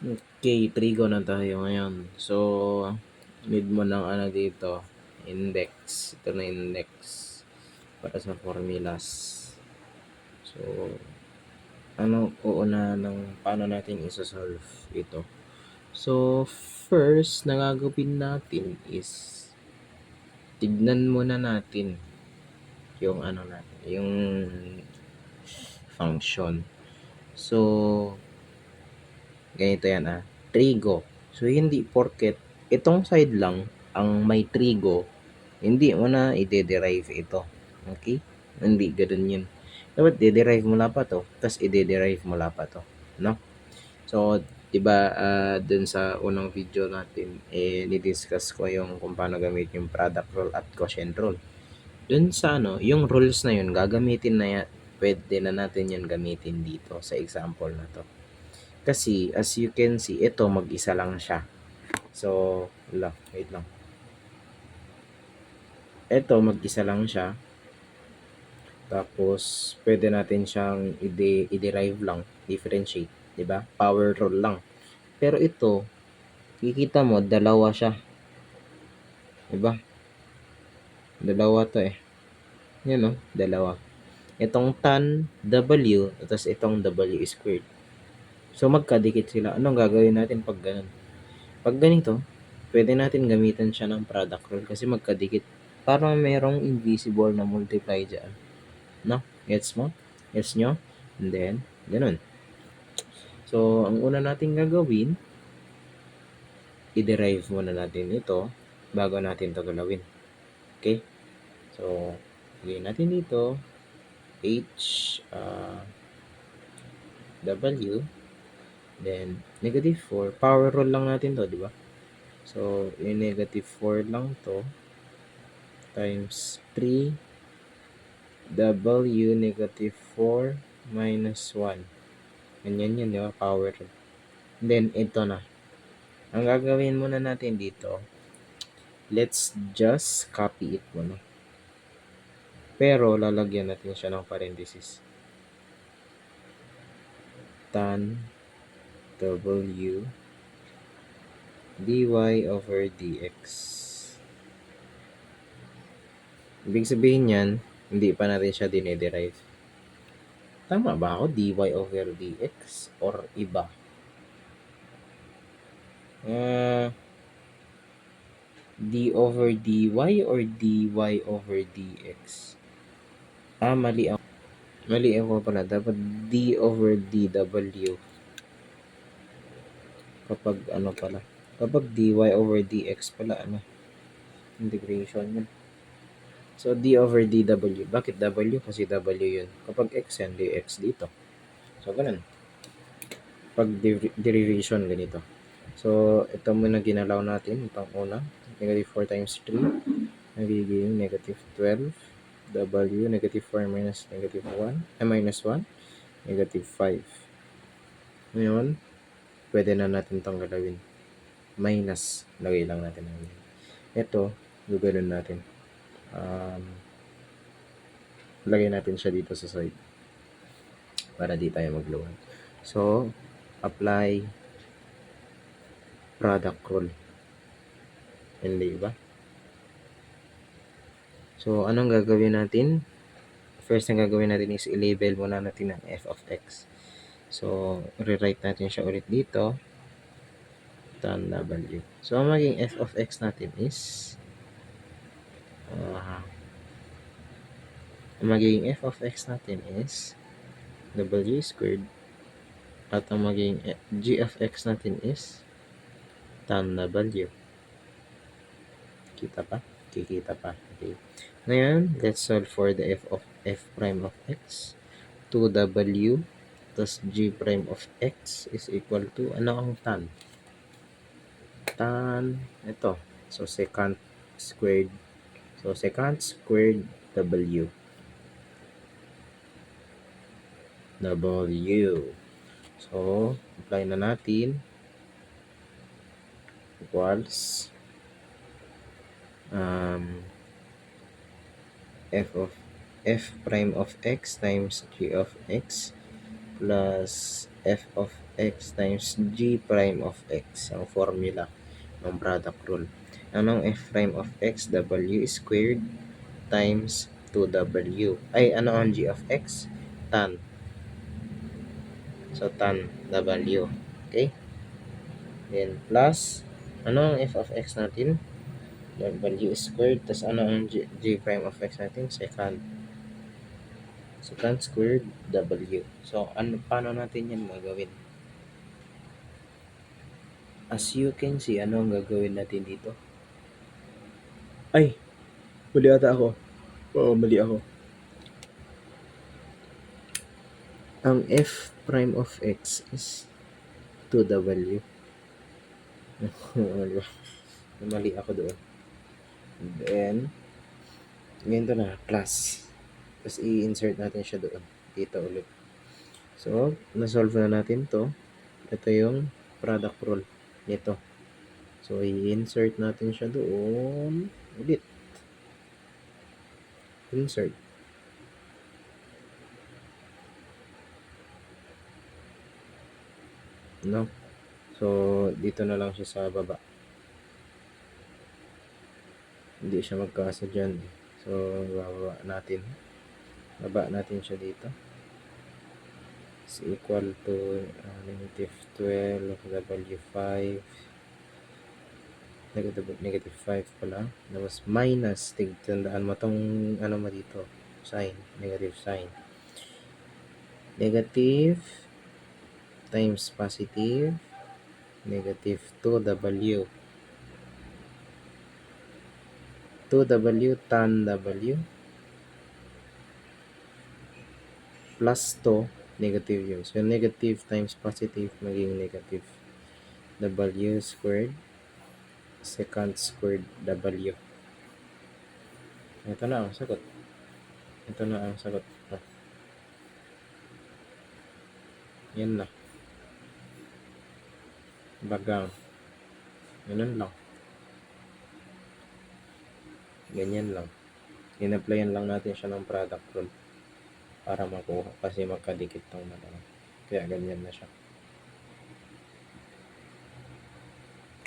Okay, trigo na tayo ngayon. So, need mo ng ano dito, index. Ito na index para sa formulas. So, ano uuna ng paano natin isa-solve ito? So, first na gagawin natin is tignan muna natin yung ano natin, yung function. So, ganito yan trigo. So, hindi porket itong side lang ang may trigo, hindi mo na i-derive ito. Okay? Hindi ganun yun. Dapat i-derive mo pa to, tapos i-derive mo pa to. No? So, 'di ba dun sa unang video natin ni-discuss ko yung kung paano gamitin yung product rule at quotient rule. Dun sa ano, yung rules na yun gagamitin na yan, pwede na natin yan gamitin dito sa example na to. Kasi as you can see, ito mag-isa lang siya. So, wait lang. Ito mag-isa lang siya. Tapos pwede natin siyang i-derive lang, differentiate, 'di ba? Power rule lang. Pero ito, kikita mo dalawa siya, 'di ba? Dalawa 'to eh. Yan oh, dalawa. Itong tan W, tapos itong W squared. So magkadikit sila. Anong gagawin natin pag ganun? Pag ganito, pwede natin gamitan siya ng product rule kasi magkadikit. Parang merong invisible na multiply dyan. No? Gets mo? Gets nyo? And then, ganun. So, ang una natin gagawin, i-derive muna natin ito bago natin to galawin. Okay? So, lagyan natin dito, H, W, then negative 4. Power rule lang natin to, di ba? So, yung negative 4 lang to times 3 W negative 4 minus 1. Ganyan yun, di ba? Power rule. Then, ito na. Ang gagawin muna natin dito, let's just copy it muna. Pero, lalagyan natin siya ng parenthesis. Tan W dy over dx. Ibig sabihin yan, hindi pa natin siya dinederive. Tama ba ako? Dy over dx or iba? D over dy or dy over dx? Mali ako. Mali ako pala. Dapat d over dw. Kapag ano pala. Kapag dy over dx pala, integration yun. So, d over dw. Bakit w? Kasi w yun. Kapag x yan, dx dito. So, ganun. Pag derivation, ganito. So, ito muna ginalaw natin. Itong una. Negative 4 times 3. Nagiging negative 12. W, negative 4 minus negative 1. Minus 1. Negative 5. Ngayon, pwede na natin itong galawin. Minus. Lagay lang natin ang ito, gagawin natin. Lagay natin siya dito sa side para di tayo magluwan. So, apply product rule. Hindi ba? So, anong gagawin natin? First na gagawin natin is i-label muna natin ang f of x. So, rewrite natin siya ulit dito. Tan W. So, ang maging f of x natin is ang magiging f of x natin is W squared at ang magiging g of x natin is tan W. Kita pa? Kikita pa. Okay. Ngayon, let's solve for the f of f prime of x. 2W plus g prime of x is equal to, ano ang tan? Tan, ito. So, secant squared. So, secant squared W. So, apply na natin. Equals f of f prime of x times g of x plus f of x times g prime of x ang formula ng product rule. Anong f prime of x? W squared times 2w. Ay, ano ang g of x? Tan. So, tan w. Okay? Then, plus, ano ang f of x natin? W squared. Tapos, ano ang g prime of x natin? Secant. Secant squared w. So, paano natin yan magawin? As you can see, ano ang gagawin natin dito? Ay! Mali ata ako. Oo, mali ako. Ang f prime of x is 2w. Mali ako doon. Then, ganito na, plus. Tapos, i-insert natin siya doon. Dito ulit. So, na-solve na natin to. Ito yung product rule nito. So, i-insert natin siya doon. Ulit. Insert. No? So, dito na lang siya sa baba. Hindi siya magkasa dyan. So, baba natin. Baba natin siya dito. Is equal to negative 12 W5. Negative 5 pala. Tapos minus. Tandaan mo tong ano mo dito. Sign. Negative sign. Negative times positive. Negative 2W. 2W tan W. Plus 2. Negative yun. So, negative times positive maging negative. W squared. Secant squared W. Ito na ang sagot. Ito na ang sagot. Yan na. Bagang. Ganun lang. Ganyan lang. In-applyan lang natin siya ng product rule para makuha kasi magkadikit tong dalawa. Kaya ganyan na siya.